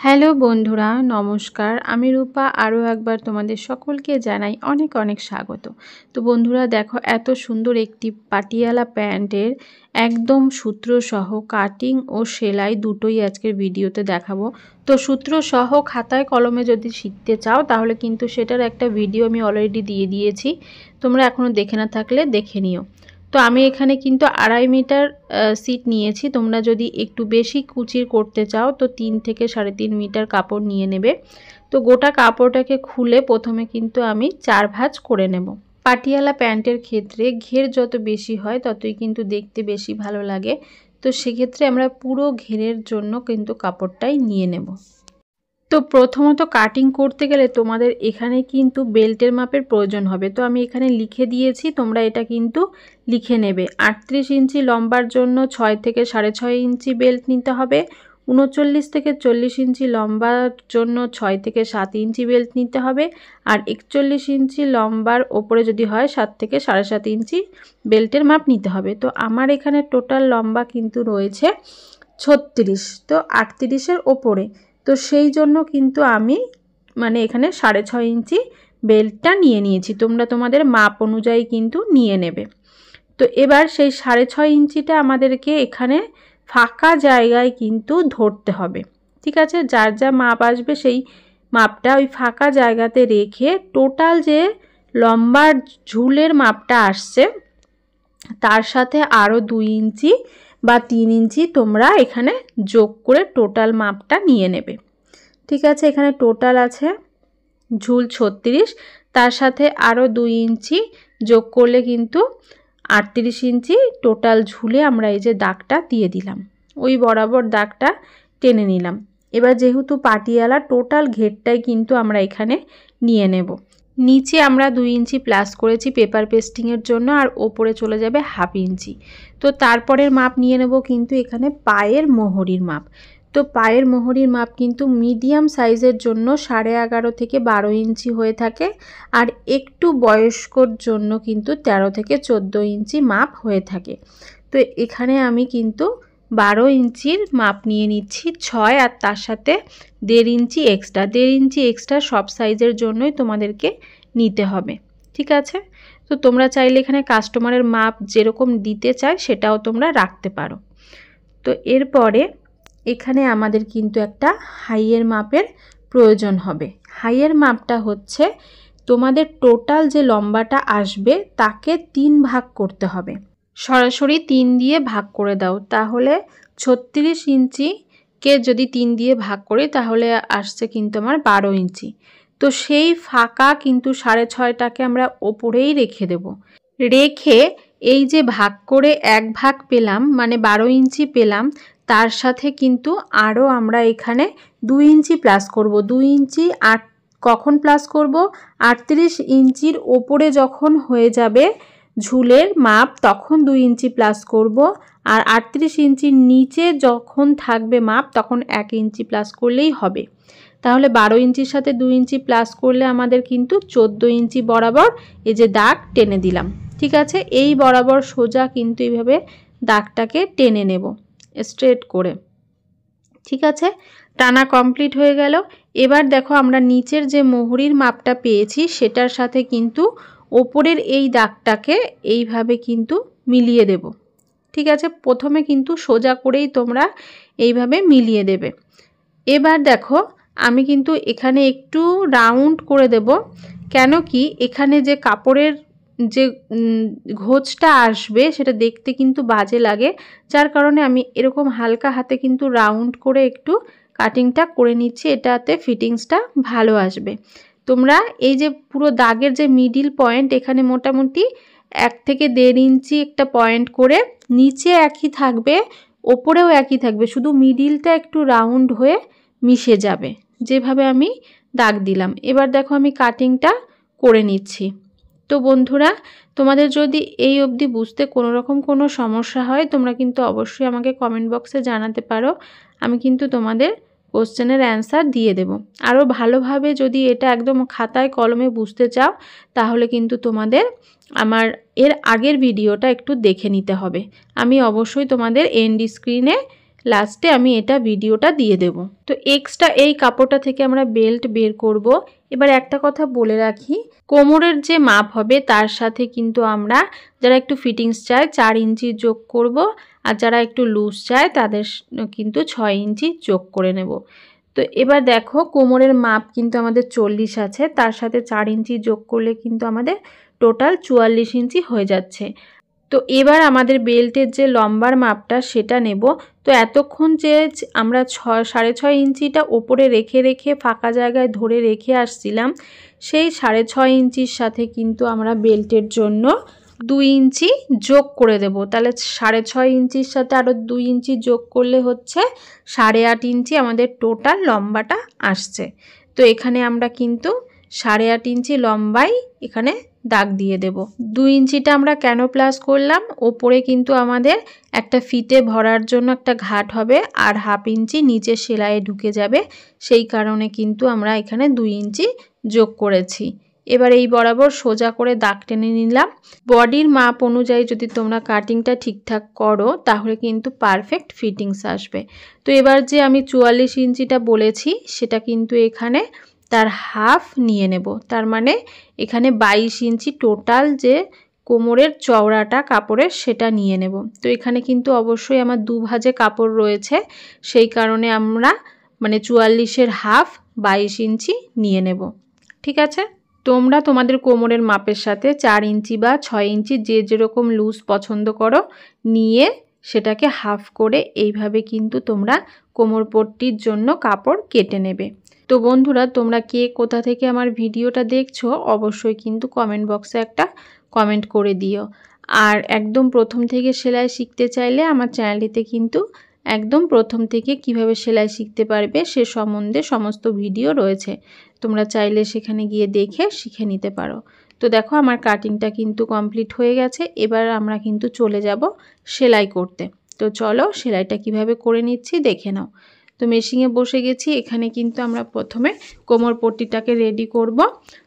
Hello বন্ধুরা, নমস্কার। আমি রূপা আরও একবার তোমাদের সকলকে জানাই অনেক অনেক স্বাগত। তো বন্ধুরা দেখো, এত সুন্দর একটি পাটিয়ালা প্যান্টের একদম সূত্রসহ কাটিং ও সেলাই দুটোই আজকের ভিডিওতে দেখাবো। তো সূত্রসহ খাতায় কলমে যদি শিখতে চাও তাহলে কিন্তু সেটার একটা ভিডিও আমি অলরেডি দিয়ে দিয়েছি, তোমরা এখনও দেখে না থাকলে দেখে নিও। তো আমি এখানে কিন্তু 2.5 মিটার সিট নিয়েছি। তোমরা যদি একটু বেশি কুচির করতে চাও তো 3 থেকে 3.5 মিটার কাপড় নিয়ে নেবে। তো গোটা কাপড়টাকে খুলে প্রথমে কিন্তু আমি 4 ভাঁজ করে নেব। পাটিয়ালা প্যান্টের ক্ষেত্রে ঘের যত বেশি হয় ততই কিন্তু দেখতে বেশি ভালো লাগে। তো সেক্ষেত্রে আমরা পুরো ঘেরের জন্য কিন্তু কাপড়টাই নিয়ে নেব। তো প্রথমত কাটিং করতে গেলে তোমাদের এখানে কিন্তু বেল্টের মাপের প্রয়োজন হবে। তো আমি এখানে লিখে দিয়েছি, তোমরা এটা কিন্তু লিখে নেবে। 38 ইঞ্চি লম্বার জন্য 6 থেকে 6.5 ইঞ্চি বেল্ট নিতে হবে। 39 থেকে 40 ইঞ্চি লম্বার জন্য 6 থেকে 7 ইঞ্চি বেল্ট নিতে হবে। আর 41 ইঞ্চি লম্বার ওপরে যদি হয় 7 থেকে 7.5 ইঞ্চি বেল্টের মাপ নিতে হবে। তো আমার এখানে টোটাল লম্বা কিন্তু রয়েছে 36, তো 38-এর ওপরে। তো সেই জন্য কিন্তু আমি এখানে 6.5 ইঞ্চি বেল্টটা নিয়ে নিয়েছি। তোমরা তোমাদের মাপ অনুযায়ী কিন্তু নিয়ে নেবে। তো এবার সেই 6.5 ইঞ্চিটা আমাদেরকে এখানে ফাঁকা জায়গায় কিন্তু ধরতে হবে। ঠিক আছে, যার যা মাপ আসবে সেই মাপটা ওই ফাঁকা জায়গাতে রেখে টোটাল যে লম্বার ঝুলের মাপটা আসছে তার সাথে আরও 2 ইঞ্চি বা 3 ইঞ্চি তোমরা এখানে যোগ করে টোটাল মাপটা নিয়ে নেবে। ঠিক আছে, এখানে টোটাল আছে ঝুল 36, তার সাথে আরও 2 ইঞ্চি যোগ করলে কিন্তু 38 ইঞ্চি টোটাল ঝুলে আমরা এই যে দাগটা দিয়ে দিলাম, ওই বরাবর দাগটা টেনে নিলাম। এবার যেহেতু পাটিয়ালা টোটাল ঘেরটাই কিন্তু আমরা এখানে নিয়ে নেব। নিচে আমরা 2 ইঞ্চি প্লাস করেছি পেপার পেস্টিংয়ের জন্য, আর ওপরে চলে যাবে 1/2 ইঞ্চি। তো তারপরের মাপ নিয়ে নেব কিন্তু এখানে পায়ের মোহরির মাপ। তো পায়ের মোহরির মাপ কিন্তু মিডিয়াম সাইজের জন্য 11.5 থেকে 12 ইঞ্চি হয়ে থাকে, আর একটু বয়স্কর জন্য কিন্তু 13 থেকে 14 ইঞ্চি মাপ হয়ে থাকে। তো এখানে আমি কিন্তু 12 ইঞ্চির মাপ নিয়ে নিচ্ছি 6, আর তার সাথে 1.5 ইঞ্চি এক্সট্রা। 1.5 ইঞ্চি এক্সট্রা সব সাইজের জন্যই তোমাদেরকে নিতে হবে। ঠিক আছে, তো তোমরা চাইলে এখানে কাস্টমারের মাপ যেরকম দিতে চায় সেটাও তোমরা রাখতে পারো। তো এরপরে এখানে আমাদের কিন্তু একটা হাইয়ের মাপের প্রয়োজন হবে। হাইয়ের মাপটা হচ্ছে তোমাদের টোটাল যে লম্বাটা আসবে তাকে 3 ভাগ করতে হবে। সরাসরি 3 দিয়ে ভাগ করে দাও, তাহলে 36 ইঞ্চিকে যদি 3 দিয়ে ভাগ করি তাহলে আসছে কিন্তু আমার 12 ইঞ্চি। তো সেই ফাঁকা কিন্তু 6.5টাকে আমরা ওপরেই রেখে দেব। রেখে এই যে ভাগ করে 1 ভাগ পেলাম, 12 ইঞ্চি পেলাম, তার সাথে কিন্তু আরও আমরা এখানে 2 ইঞ্চি প্লাস করব। 2 ইঞ্চি কখন প্লাস করব? 38 ইঞ্চির ওপরে যখন হয়ে যাবে ঝুলের মাপ তখন 2 ইঞ্চি প্লাস করব, আর 38 ইঞ্চির নিচে যখন থাকবে মাপ তখন 1 ইঞ্চি প্লাস করলেই হবে। তাহলে 12 ইঞ্চির সাথে 2 ইঞ্চি প্লাস করলে আমাদের কিন্তু 14 ইঞ্চি বরাবর এই যে দাগ টেনে দিলাম। ঠিক আছে, এই বরাবর সোজা কিন্তু এইভাবে দাগটাকে টেনে নেব স্ট্রেট করে। ঠিক আছে, টানা কমপ্লিট হয়ে গেল। এবার দেখো আমরা নিচের যে মোহরির মাপটা পেয়েছি সেটার সাথে কিন্তু ওপরের এই দাগটাকে এইভাবে কিন্তু মিলিয়ে দেব। ঠিক আছে, প্রথমে কিন্তু সোজা করেই তোমরা এইভাবে মিলিয়ে দেবে। এবার দেখো আমি কিন্তু এখানে একটু রাউন্ড করে দেব, কেন কি এখানে যে কাপড়ের যে ঘোঁচটা আসবে সেটা দেখতে কিন্তু বাজে লাগে, যার কারণে আমি এরকম হালকা হাতে কিন্তু রাউন্ড করে একটু কাটিংটা করে নিচ্ছি, এটাতে ফিটিংসটা ভালো আসবে। তোমরা এই যে পুরো দাগের যে মিডিল পয়েন্ট এখানে মোটামুটি 1 থেকে 1.5 ইঞ্চি একটা পয়েন্ট করে, নিচে একই থাকবে ওপরেও একই থাকবে, শুধু মিডিলটা একটু রাউন্ড হয়ে মিশে যাবে যেভাবে আমি দাগ দিলাম। এবার দেখো আমি কাটিংটা করে নিচ্ছি। তো বন্ধুরা, তোমাদের যদি এই অবধি বুঝতে কোনো রকম কোনো সমস্যা হয় তোমরা কিন্তু অবশ্যই আমাকে কমেন্ট বক্সে জানাতে পারো, আমি কিন্তু তোমাদের কোশ্চেনের অ্যান্সার দিয়ে দেব। আরও ভালোভাবে যদি এটা একদম খাতায় কলমে বুঝতে চাও তাহলে কিন্তু তোমাদের আমার এর আগের ভিডিওটা একটু দেখে নিতে হবে। আমি অবশ্যই তোমাদের এন্ড স্ক্রিনে লাস্টে আমি এটা ভিডিওটা দিয়ে দেব। তো এক্সট্রা এই কাপড়টা থেকে আমরা বেল্ট বের করব। এবার একটা কথা বলে রাখি, কোমরের যে মাপ হবে তার সাথে কিন্তু আমরা যারা একটু ফিটিংস চায় 4 ইঞ্চি যোগ করব, আর যারা একটু লুজ চায় তাদের কিন্তু 6 ইঞ্চি যোগ করে নেব। তো এবার দেখো কোমরের মাপ কিন্তু আমাদের 40 আছে, তার সাথে 4 ইঞ্চি যোগ করলে কিন্তু আমাদের টোটাল 44 ইঞ্চি হয়ে যাচ্ছে। তো এবার আমাদের বেল্টের যে লম্বার মাপটা সেটা নেব। তো এতক্ষণ যে আমরা 6.5 ইঞ্চিটা ওপরে রেখে রেখে ফাঁকা জায়গায় ধরে রেখে আসছিলাম, সেই 6.5 ইঞ্চির সাথে কিন্তু আমরা বেল্টের জন্য 2 ইঞ্চি যোগ করে দেব। তাহলে 6.5 ইঞ্চির সাথে আরও 2 ইঞ্চি যোগ করলে হচ্ছে 8.5 ইঞ্চি আমাদের টোটাল লম্বাটা আসছে। তো এখানে আমরা কিন্তু 8.5 ইঞ্চি লম্বাই এখানে দাগ দিয়ে দেব। 2 ইঞ্চিটা আমরা কেন প্লাস করলাম, ওপরে কিন্তু আমাদের একটা ফিতে ভরার জন্য একটা ঘাট হবে, আর 1/2 ইঞ্চি নিচে সেলাইয়ে ঢুকে যাবে, সেই কারণে কিন্তু আমরা এখানে 2 ইঞ্চি যোগ করেছি। এবার এই বরাবর সোজা করে দাগ টেনে নিলাম। বডির মাপ অনুযায়ী যদি তোমরা কাটিংটা ঠিকঠাক করো তাহলে কিন্তু পারফেক্ট ফিটিংস আসবে। তো এবার যে আমি 44 ইঞ্চিটা বলেছি সেটা কিন্তু এখানে তার হাফ নিয়ে নেব, তার মানে এখানে 22 ইঞ্চি টোটাল যে কোমরের চওড়াটা কাপড়ের সেটা নিয়ে নেব। তো এখানে কিন্তু অবশ্যই আমার 2 ভাঁজে কাপড় রয়েছে, সেই কারণে আমরা 44-এর হাফ 22 ইঞ্চি নিয়ে নেব। ঠিক আছে, তোমরা তোমাদের কোমরের মাপের সাথে 4 ইঞ্চি বা 6 ইঞ্চি যে যেরকম লুজ পছন্দ করো নিয়ে সেটাকে হাফ করে এইভাবে কিন্তু তোমরা কোমর পট্টির জন্য কাপড় কেটে নেবে। তো বন্ধুরা, তোমরা কে কোথা থেকে আমার ভিডিওটা দেখছো অবশ্যই কিন্তু কমেন্ট বক্সে একটা কমেন্ট করে দিও। আর একদম প্রথম থেকে সেলাই শিখতে চাইলে আমার চ্যানেলটিতে কিন্তু একদম প্রথম থেকে কিভাবে সেলাই শিখতে পারবে সে সম্বন্ধে সমস্ত ভিডিও রয়েছে, তোমরা চাইলে সেখানে গিয়ে দেখে শিখে নিতে পারো। তো দেখো আমার কাটিংটা কিন্তু কমপ্লিট হয়ে গেছে। এবার আমরা কিন্তু চলে যাব সেলাই করতে। তো চলো সেলাইটা কিভাবে করে নিচ্ছি দেখে নাও। তো মেশিনে বসে গেছি। এখানে কিন্তু আমরা প্রথমে কোমর পট্টিটাকে রেডি করব।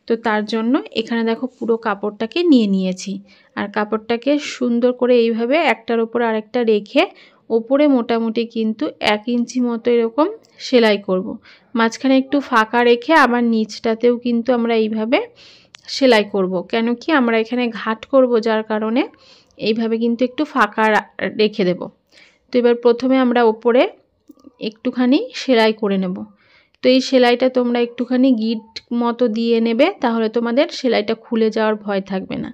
তো তার জন্য এখানে দেখো পুরো কাপড়টাকে নিয়ে নিয়েছি, আর কাপড়টাকে সুন্দর করে এইভাবে একটার উপর আরেকটা রেখে ওপরে মোটামুটি কিন্তু 1 ইঞ্চি মতো এরকম সেলাই করব। মাঝখানে একটু ফাঁকা রেখে আবার নিচটাতেও কিন্তু আমরা এইভাবে সেলাই করব, কেন কি আমরা এখানে ঘাট করব, যার কারণে এইভাবে কিন্তু একটু ফাঁকা রেখে দেব। তো এবার প্রথমে আমরা ওপরে একটুখানি সেলাই করে নেব। তো এই সেলাইটা তোমরা একটুখানি গিট মতো দিয়ে নেবে, তাহলে তোমাদের সেলাইটা খুলে যাওয়ার ভয় থাকবে না।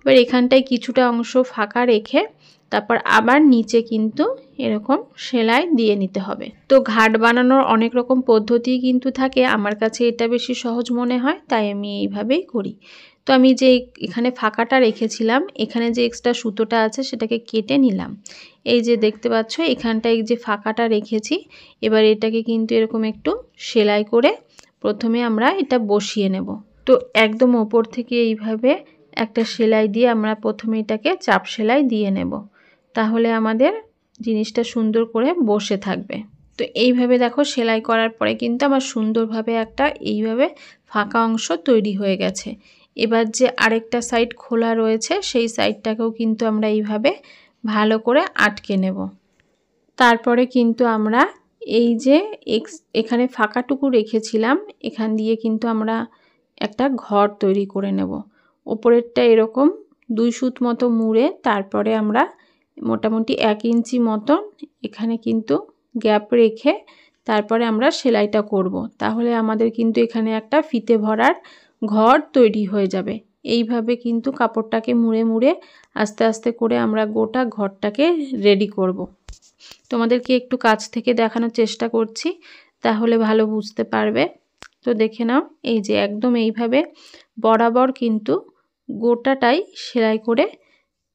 এবার এখানটায় কিছুটা অংশ ফাঁকা রেখে তারপর আবার নিচে কিন্তু এরকম সেলাই দিয়ে নিতে হবে। তো ঘাট বানানোর অনেক রকম পদ্ধতি কিন্তু থাকে, আমার কাছে এটা বেশি সহজ মনে হয়, তাই আমি এইভাবেই করি। তো আমি যে এখানে ফাঁকাটা রেখেছিলাম, এখানে যে এক্সট্রা সুতোটা আছে সেটাকে কেটে নিলাম। এই যে দেখতে পাচ্ছ এখানটায় যে ফাঁকাটা রেখেছি, এবার এটাকে কিন্তু এরকম একটু সেলাই করে প্রথমে আমরা এটা বসিয়ে নেব। তো একদম ওপর থেকে এইভাবে একটা সেলাই দিয়ে আমরা প্রথমে এটাকে চাপ সেলাই দিয়ে নেব, তাহলে আমাদের জিনিসটা সুন্দর করে বসে থাকবে। তো এইভাবে দেখো সেলাই করার পরে কিন্তু আমার সুন্দরভাবে একটা এইভাবে ফাঁকা অংশ তৈরি হয়ে গেছে। এবার যে আরেকটা সাইড খোলা রয়েছে সেই সাইডটাকেও কিন্তু আমরা এইভাবে ভালো করে আটকে নেব। তারপরে কিন্তু আমরা এই যে এখানে ফাঁকাটুকু রেখেছিলাম, এখান দিয়ে কিন্তু আমরা একটা ঘর তৈরি করে নেব। ওপরেরটা এরকম 2 সুত মতো মুড়ে তারপরে আমরা মোটামুটি 1 ইঞ্চি মতন এখানে কিন্তু গ্যাপ রেখে তারপরে আমরা সেলাইটা করব। তাহলে আমাদের কিন্তু এখানে একটা ফিতে ভরার ঘর তৈরি হয়ে যাবে। এইভাবে কিন্তু কাপড়টাকে মুড়ে মুড়ে আস্তে আস্তে করে আমরা গোটা ঘরটাকে রেডি করব। তোমাদেরকে একটু কাছ থেকে দেখানোর চেষ্টা করছি, তাহলে ভালো বুঝতে পারবে। তো দেখে নাও, এই যে একদম এইভাবে বরাবর কিন্তু গোটাটাই সেলাই করে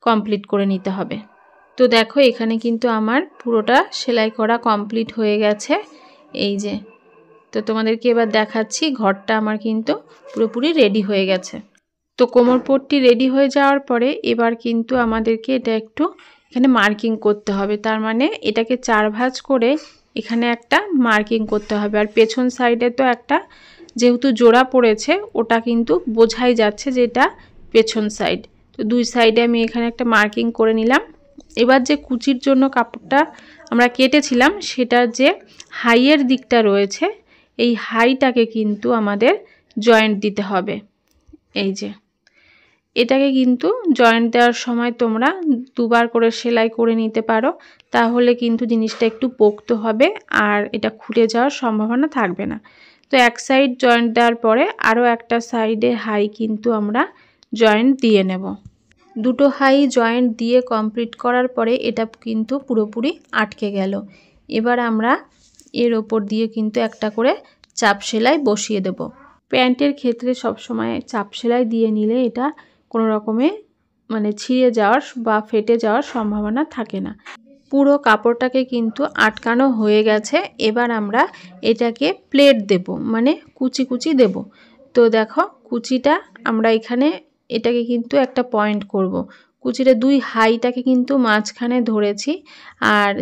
কমপ্লিট করে নিতে হবে। তো দেখো এখানে কিন্তু আমার পুরোটা সেলাই করা কমপ্লিট হয়ে গেছে। এই যে, তো তোমাদেরকে এবার দেখাচ্ছি ঘরটা আমার কিন্তু পুরোপুরি রেডি হয়ে গেছে। তো কোমর পট্টি রেডি হয়ে যাওয়ার পরে এবার কিন্তু আমাদেরকে এটা একটু এখানে মার্কিং করতে হবে, তার মানে এটাকে 4 ভাঁজ করে এখানে একটা মার্কিং করতে হবে। আর পেছন সাইডে তো একটা যেহেতু জোড়া পড়েছে ওটা কিন্তু বোঝাই যাচ্ছে যে এটা পেছন সাইড। তো 2 সাইডে আমি এখানে একটা মার্কিং করে নিলাম। এবার যে কুচির জন্য কাপড়টা আমরা কেটেছিলাম সেটার যে হাইয়ের দিকটা রয়েছে এই হাইটাকে কিন্তু আমাদের জয়েন্ট দিতে হবে। এই যে এটাকে কিন্তু জয়েন্ট দেওয়ার সময় তোমরা দুবার করে সেলাই করে নিতে পারো, তাহলে কিন্তু জিনিসটা একটু পোক্ত হবে আর এটা খুলে যাওয়ার সম্ভাবনা থাকবে না। তো এক সাইড জয়েন্ট দেওয়ার পরে আরও একটা সাইডে হাই কিন্তু আমরা জয়েন্ট দিয়ে নেব। দুটো হাই জয়েন্ট দিয়ে কমপ্লিট করার পরে এটা কিন্তু পুরোপুরি আটকে গেল। এবার আমরা এর ওপর দিয়ে কিন্তু একটা করে চাপ সেলাই বসিয়ে দেব। প্যান্টের ক্ষেত্রে সবসময় চাপ সেলাই দিয়ে নিলে এটা কোনো রকমে মানে ছিঁড়ে যাওয়ার বা ফেটে যাওয়ার সম্ভাবনা থাকে না। পুরো কাপড়টাকে কিন্তু আটকানো হয়ে গেছে। এবার আমরা এটাকে প্লেট দেব, মানে কুচি কুচি দেব। তো দেখো কুচিটা আমরা এখানে এটাকে কিন্তু একটা পয়েন্ট করব। কুচিটা দুই হাইটাকে কিন্তু মাঝখানে ধরেছি আর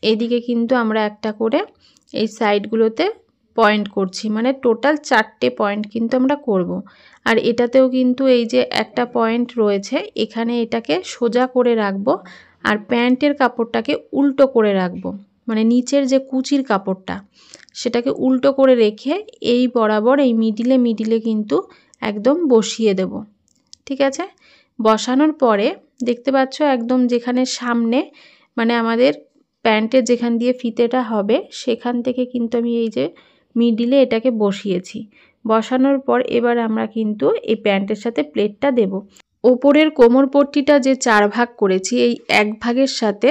এদিকে কিন্তু আমরা একটা করে এই সাইডগুলোতে পয়েন্ট করছি, মানে টোটাল 4টে পয়েন্ট কিন্তু আমরা করব। আর এটাতেও কিন্তু এই যে একটা পয়েন্ট রয়েছে এখানে এটাকে সোজা করে রাখবো আর প্যান্টের কাপড়টাকে উল্টো করে রাখবো, মানে নিচের যে কুচির কাপড়টা সেটাকে উল্টো করে রেখে এই বরাবর এই মিডিলে কিন্তু একদম বসিয়ে দেব। ঠিক আছে, বসানোর পরে দেখতে পাচ্ছ একদম যেখানে সামনে মানে আমাদের প্যান্টের যেখান দিয়ে ফিতেটা হবে সেখান থেকে কিন্তু আমি এই যে মিডিলে এটাকে বসিয়েছি। বসানোর পর এবার আমরা কিন্তু এই প্যান্টের সাথে প্লেটটা দেব। ওপরের কোমরপট্টিটা যে 4 ভাগ করেছি এই 1 ভাগের সাথে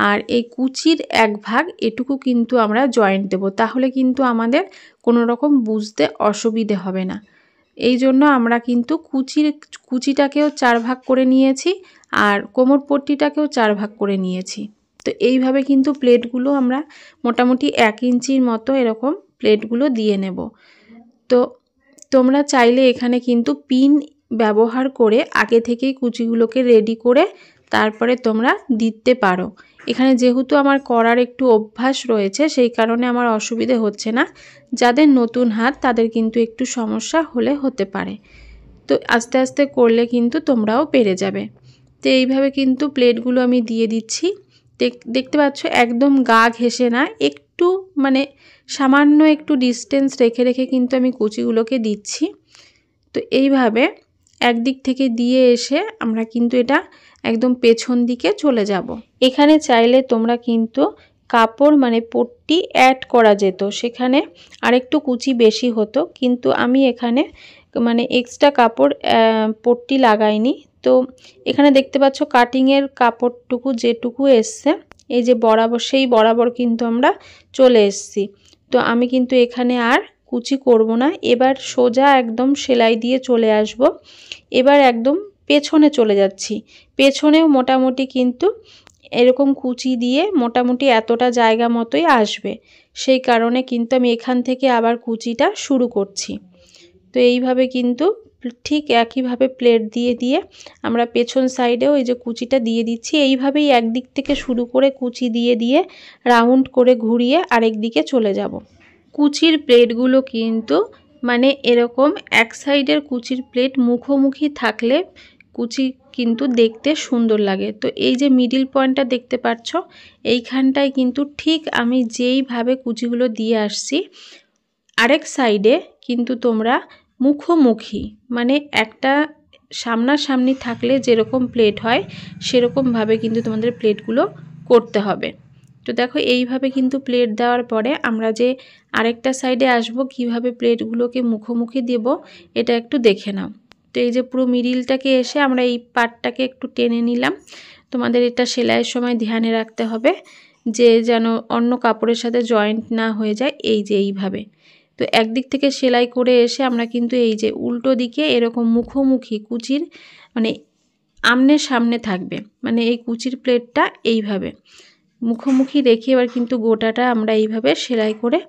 আর এই কুচির 1 ভাগ এটুকু কিন্তু আমরা জয়েন্ট দেব, তাহলে কিন্তু আমাদের কোনো রকম বুঝতে অসুবিধে হবে না। এই জন্য আমরা কিন্তু কুচিটাকেও 4 ভাগ করে নিয়েছি আর কোমরপট্টিটাকেও 4 ভাগ করে নিয়েছি। তো এইভাবে কিন্তু প্লেটগুলো আমরা মোটামুটি 1 ইঞ্চির মতো এরকম প্লেটগুলো দিয়ে নেব। তো তোমরা চাইলে এখানে কিন্তু পিন ব্যবহার করে আগে থেকেই কুচিগুলোকে রেডি করে তারপরে তোমরা দিতে পারো। এখানে যেহেতু আমার করার একটু অভ্যাস রয়েছে সেই কারণে আমার অসুবিধে হচ্ছে না। যাদের নতুন হাত তাদের কিন্তু একটু সমস্যা হতে পারে। তো আস্তে আস্তে করলে কিন্তু তোমরাও পেরে যাবে। তো এইভাবে কিন্তু প্লেটগুলো আমি দিয়ে দিচ্ছি। দেখতে পাচ্ছ একদম গা ঘেঁষে না, একটু মানে সামান্য একটু ডিস্টেন্স রেখে কিন্তু আমি কুচিগুলোকে দিচ্ছি। তো এইভাবে একদিক থেকে দিয়ে এসে আমরা কিন্তু এটা একদম পেছন দিকে চলে যাব। এখানে চাইলে তোমরা কিন্তু কাপড় মানে পট্টি অ্যাড করা যেত, সেখানে আরেকটু কুচি বেশি হতো, কিন্তু আমি এখানে মানে এক্সট্রা কাপড় পট্টি লাগাইনি। তো এখানে দেখতে পাচ্ছ কাটিংয়ের কাপড়টুকু যেটুকু এসছে এই যে বরাবর সেই বরাবর কিন্তু আমরা চলে এসেছি। তো আমি কিন্তু এখানে আর কুচি করব না, এবার সোজা একদম সেলাই দিয়ে চলে আসব। এবার একদম পেছনে চলে যাচ্ছি। পেছনেও মোটামুটি কিন্তু এরকম কুচি দিয়ে মোটামুটি এতটা জায়গা মতোই আসবে, সেই কারণে কিন্তু আমি এখান থেকে আবার কুচিটা শুরু করছি। তো এইভাবে কিন্তু ঠিক একইভাবে প্লেট দিয়ে আমরা পেছন সাইডেও এই যে কুচিটা দিয়ে দিচ্ছি। এইভাবেই একদিক থেকে শুরু করে কুচি দিয়ে রাউন্ড করে ঘুরিয়ে আরেক দিকে চলে যাব। কুচির প্লেটগুলো কিন্তু মানে এরকম এক সাইডের কুচির প্লেট মুখোমুখি থাকলে কুচি কিন্তু দেখতে সুন্দর লাগে। তো এই যে মিডিল পয়েন্টটা দেখতে পাচ্ছ এইখানটায় কিন্তু ঠিক আমি যেইভাবে কুচিগুলো দিয়ে আসছি আরেক সাইডে কিন্তু তোমরা মুখোমুখি মানে একটা সামনাসামনি থাকলে যেরকম প্লেট হয় সেরকমভাবে কিন্তু তোমাদের প্লেটগুলো করতে হবে। তো দেখো এইভাবে কিন্তু প্লেট দেওয়ার পরে আমরা যে আরেকটা সাইডে আসব কিভাবে প্লেটগুলোকে মুখোমুখি দেব এটা একটু দেখে নাও। তো এই যে পুরো মিডিলটাকে এসে আমরা এই পার্টটাকে একটু টেনে নিলাম। তোমাদের এটা সেলাইয়ের সময় ধ্যানে রাখতে হবে যে যেন অন্য কাপড়ের সাথে জয়েন্ট না হয়ে যায়। এই যে এইভাবে তো একদিক থেকে সেলাই করে এসে আমরা কিন্তু এই যে উল্টো দিকে এরকম মুখোমুখি কুচির মানে আমনের সামনে থাকবে, মানে এই কুচির প্লেটটা এইভাবে মুখোমুখি রেখে এবার কিন্তু গোটাটা আমরা এইভাবে সেলাই করে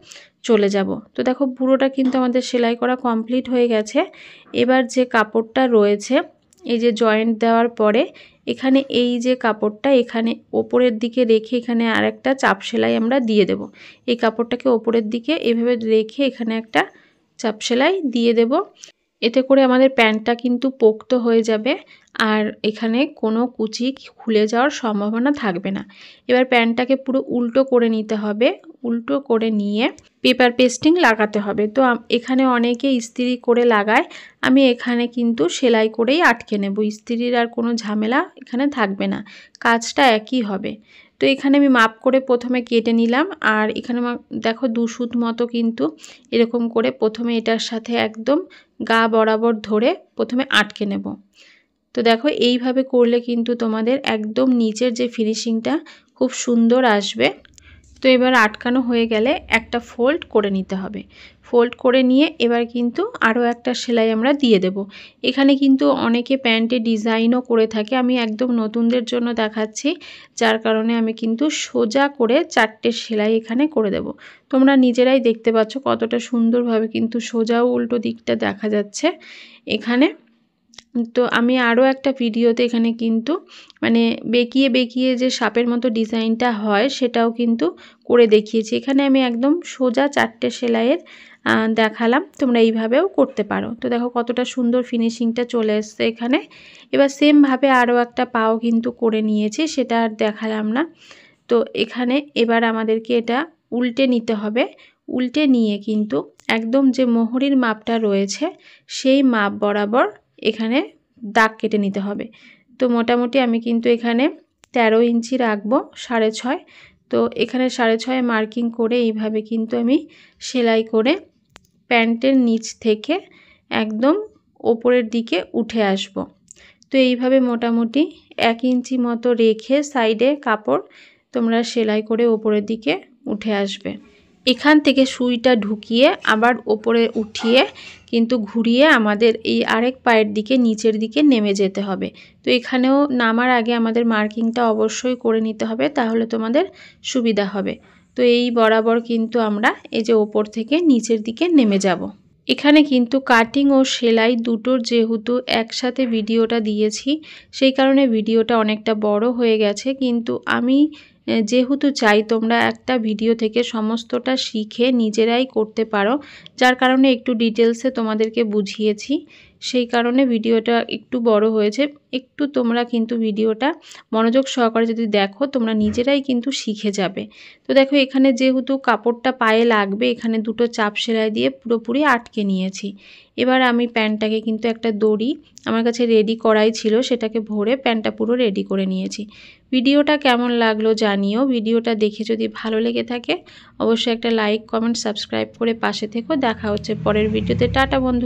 চলে যাব। তো দেখো পুরোটা কিন্তু আমাদের সেলাই করা কমপ্লিট হয়ে গেছে। এবার যে কাপড়টা রয়েছে এই যে জয়েন্ট দেওয়ার পরে এখানে এই যে কাপড়টা এখানে ওপরের দিকে রেখে এখানে আরেকটা চাপ সেলাই আমরা দিয়ে দেব। এই কাপড়টাকে ওপরের দিকে এভাবে রেখে এখানে একটা চাপ সেলাই দিয়ে দেব। এতে করে আমাদের প্যান্টটা কিন্তু পোক্ত হয়ে যাবে আর এখানে কোনো কুচি খুলে যাওয়ার সম্ভাবনা থাকবে না। এবার প্যান্টটাকে পুরো উল্টো করে নিতে হবে। উল্টো করে নিয়ে পেপার পেস্টিং লাগাতে হবে। তো এখানে অনেকে ইস্ত্রি করে লাগায়, আমি এখানে কিন্তু সেলাই করেই আটকে নেব। ইস্ত্রির আর কোনো ঝামেলা এখানে থাকবে না, কাজটা একই হবে। তো এখানে আমি মাপ করে প্রথমে কেটে নিলাম আর এখানে দেখো 2 সুত মতো কিন্তু এরকম করে প্রথমে এটার সাথে একদম গা বরাবর ধরে প্রথমে আটকে নেব। তো দেখো এইভাবে করলে কিন্তু তোমাদের একদম নিচের যে ফিনিশিংটা খুব সুন্দর আসবে। তো এবার আটকানো হয়ে গেলে একটা ফোল্ড করে নিতে হবে। ফোল্ড করে নিয়ে এবার কিন্তু আরও একটা সেলাই আমরা দিয়ে দেব। এখানে কিন্তু অনেকে প্যান্টে ডিজাইনও করে থাকে, আমি একদম নতুনদের জন্য দেখাচ্ছি, যার কারণে আমি কিন্তু সোজা করে 4টে সেলাই এখানে করে দেব। তোমরা নিজেরাই দেখতে পাচ্ছ কতটা সুন্দরভাবে কিন্তু সোজা ও উল্টো দিকটা দেখা যাচ্ছে এখানে। তো আমি আরও একটা ভিডিওতে এখানে কিন্তু মানে বেঁকিয়ে বেঁকিয়ে যে সাপের মতো ডিজাইনটা হয় সেটাও কিন্তু করে দেখিয়েছি। এখানে আমি একদম সোজা 4টে সেলাইয়ের দেখালাম, তোমরা এইভাবেও করতে পারো। তো দেখো কতটা সুন্দর ফিনিশিংটা চলে এসছে এখানে। এবার সেমভাবে আরও একটা পাও কিন্তু করে নিয়েছি, সেটা আর দেখালাম না। তো এখানে এবার আমাদেরকে এটা উল্টে নিতে হবে। উল্টে নিয়ে কিন্তু একদম যে মোহরির মাপটা রয়েছে সেই মাপ বরাবর এখানে দাগ কেটে নিতে হবে। তো মোটামুটি আমি কিন্তু এখানে 13 ইঞ্চি রাখবো 6.5। তো এখানে 6.5 মার্কিং করে এইভাবে কিন্তু আমি সেলাই করে প্যান্টের নিচ থেকে একদম ওপরের দিকে উঠে আসব। তো এইভাবে মোটামুটি 1 ইঞ্চি মতো রেখে সাইডে কাপড় তোমরা সেলাই করে ওপরের দিকে উঠে আসবে। এখান থেকে সুইটা ঢুকিয়ে আবার ওপরে উঠিয়ে কিন্তু ঘুরিয়ে আমাদের এই আরেক পায়ের দিকে নিচের দিকে নেমে যেতে হবে। তো এখানেও নামার আগে আমাদের মার্কিংটা অবশ্যই করে নিতে হবে, তাহলে তোমাদের সুবিধা হবে। তো এই বরাবর কিন্তু আমরা এই যে ওপর থেকে নিচের দিকে নেমে যাব। এখানে কিন্তু কাটিং ও সেলাই দুটোর যেহেতু একসাথে ভিডিওটা দিয়েছি, সেই কারণে ভিডিওটা অনেকটা বড় হয়ে গেছে। কিন্তু আমি যেহেতু চাই তোমরা একটা ভিডিও থেকে সমস্তটা শিখে নিজেরাই করতে পারো, যার কারণে একটু ডিটেলসে তোমাদেরকে বুঝিয়েছি, সেই কারণে ভিডিওটা একটু বড় হয়েছে। একটু তোমরা কিন্তু ভিডিওটা মনোযোগ সহকারে যদি দেখো তোমরা নিজেরাই কিন্তু শিখে যাবে। তো দেখো এখানে যেহেতু কাপড়টা পায়ে লাগবে, এখানে দুটো চাপ সেলাই দিয়ে পুরোপুরি আটকে নিয়েছি। এবার আমি প্যান্টটাকে কিন্তু একটা দড়ি আমার কাছে রেডি করাই ছিল, সেটাকে ভরে প্যান্টটা পুরো রেডি করে নিয়েছি। ভিডিওটা কেমন লাগলো জানিও। ভিডিওটা দেখে যদি ভালো লেগে থাকে অবশ্যই একটা লাইক, কমেন্ট, সাবস্ক্রাইব করে পাশে থেকো। দেখা হচ্ছে পরের ভিডিওতে। টাটা বন্ধু।